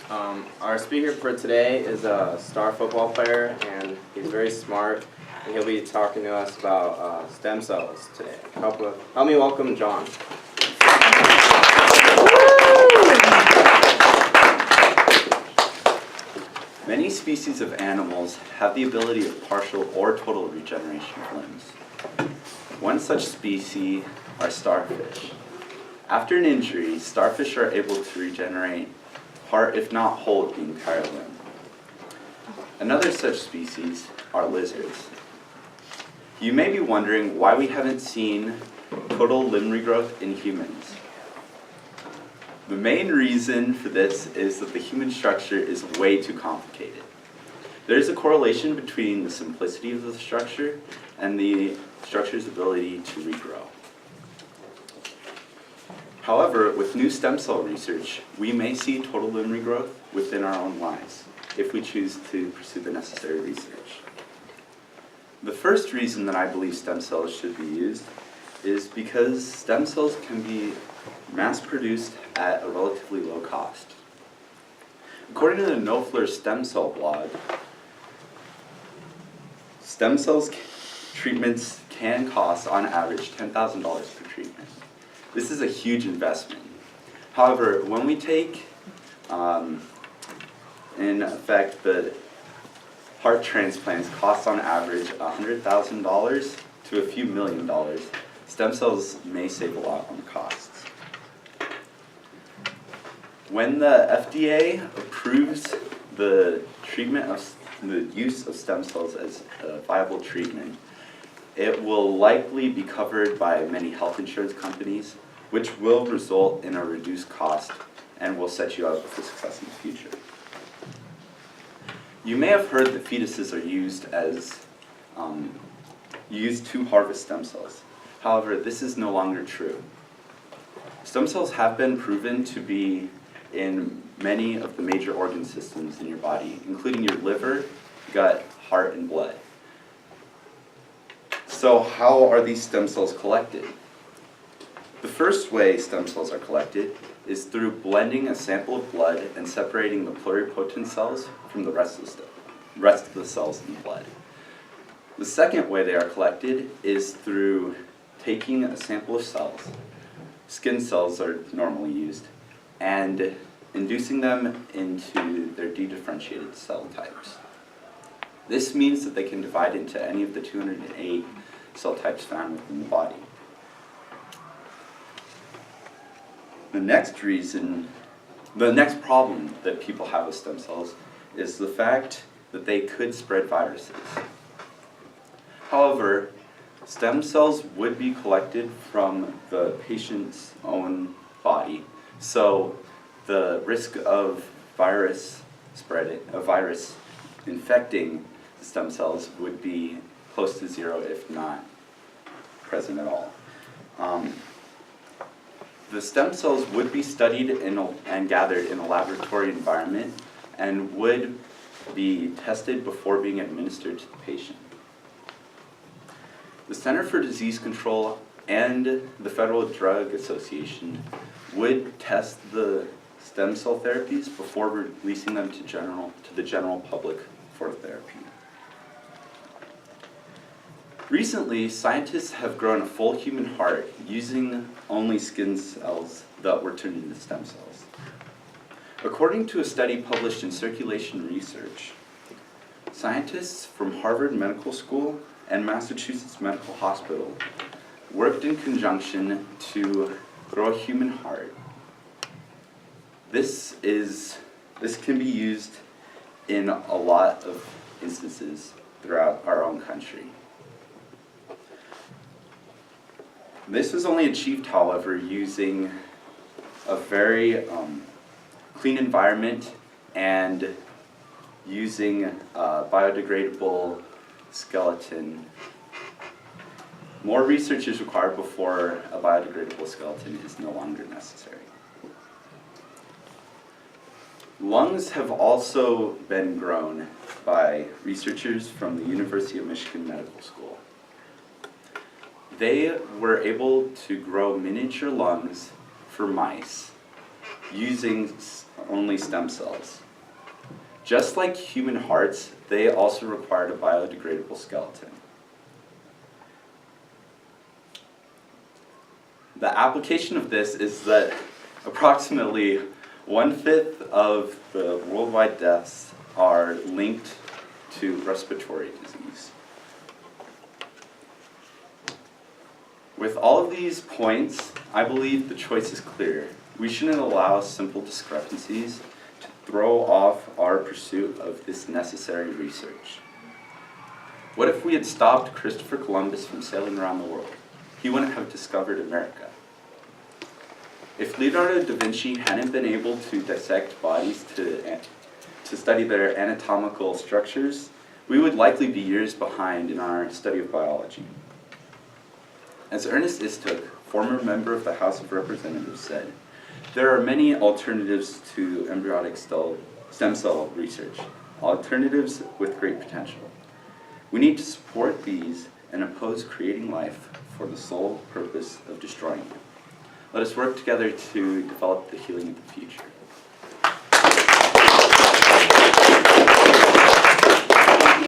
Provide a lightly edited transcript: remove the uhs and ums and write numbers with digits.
Our speaker for today is a star football player, and he's very smart, and he'll be talking to us about stem cells today. Help me welcome John. Many species of animals have the ability of partial or total regeneration of limbs. One such species are starfish. After an injury, starfish are able to regenerate part, if not whole, of the entire limb. Another such species are lizards. You may be wondering why we haven't seen total limb regrowth in humans. The main reason for this is that the human structure is way too complicated. There is a correlation between the simplicity of the structure and the structure's ability to regrow. However, with new stem cell research, we may see total limb regrowth within our own lives if we choose to pursue the necessary research. The first reason that I believe stem cells should be used is because stem cells can be mass-produced at a relatively low cost. According to the Knopfler stem cell blog, stem cells treatments can cost, on average, $10,000 per treatment. This is a huge investment. However, when we take, in effect, the heart transplants cost on average $100,000 to a few million dollars, stem cells may save a lot on costs. When the FDA approves the treatment of the use of stem cells as a viable treatment, it will likely be covered by many health insurance companies, which will result in a reduced cost and will set you up for success in the future. You may have heard that fetuses are used to harvest stem cells. However, this is no longer true. Stem cells have been proven to be in many of the major organ systems in your body, including your liver, gut, heart, and blood. So how are these stem cells collected? The first way stem cells are collected is through blending a sample of blood and separating the pluripotent cells from the rest of the cells in the blood. The second way they are collected is through taking a sample of cells, skin cells are normally used, and inducing them into their dedifferentiated cell types. This means that they can divide into any of the 208 cell types found within the body. The next problem that people have with stem cells is the fact that they could spread viruses. However, stem cells would be collected from the patient's own body, so the risk of virus infecting the stem cells would be close to zero, if not present at all. The stem cells would be studied and gathered in a laboratory environment and would be tested before being administered to the patient. The Center for Disease Control and the Federal Drug Association would test the stem cell therapies before releasing them to the general public for therapy. Recently, scientists have grown a full human heart using only skin cells that were turned into stem cells. According to a study published in Circulation Research, scientists from Harvard Medical School and Massachusetts Medical Hospital worked in conjunction to grow a human heart. This can be used in a lot of instances throughout our own country. This was only achieved, however, using a very clean environment and using a biodegradable skeleton. More research is required before a biodegradable skeleton is no longer necessary. Lungs have also been grown by researchers from the University of Michigan Medical School. They were able to grow miniature lungs for mice using only stem cells. Just like human hearts, they also required a biodegradable skeleton. The application of this is that approximately 1/5 of the worldwide deaths are linked to respiratory disease. With all of these points, I believe the choice is clear. We shouldn't allow simple discrepancies to throw off our pursuit of this necessary research. What if we had stopped Christopher Columbus from sailing around the world? He wouldn't have discovered America. If Leonardo da Vinci hadn't been able to dissect bodies to study their anatomical structures, we would likely be years behind in our study of biology. As Ernest Istook, former member of the House of Representatives, said, there are many alternatives to embryonic stem cell research, alternatives with great potential. We need to support these and oppose creating life for the sole purpose of destroying it. Let us work together to develop the healing of the future.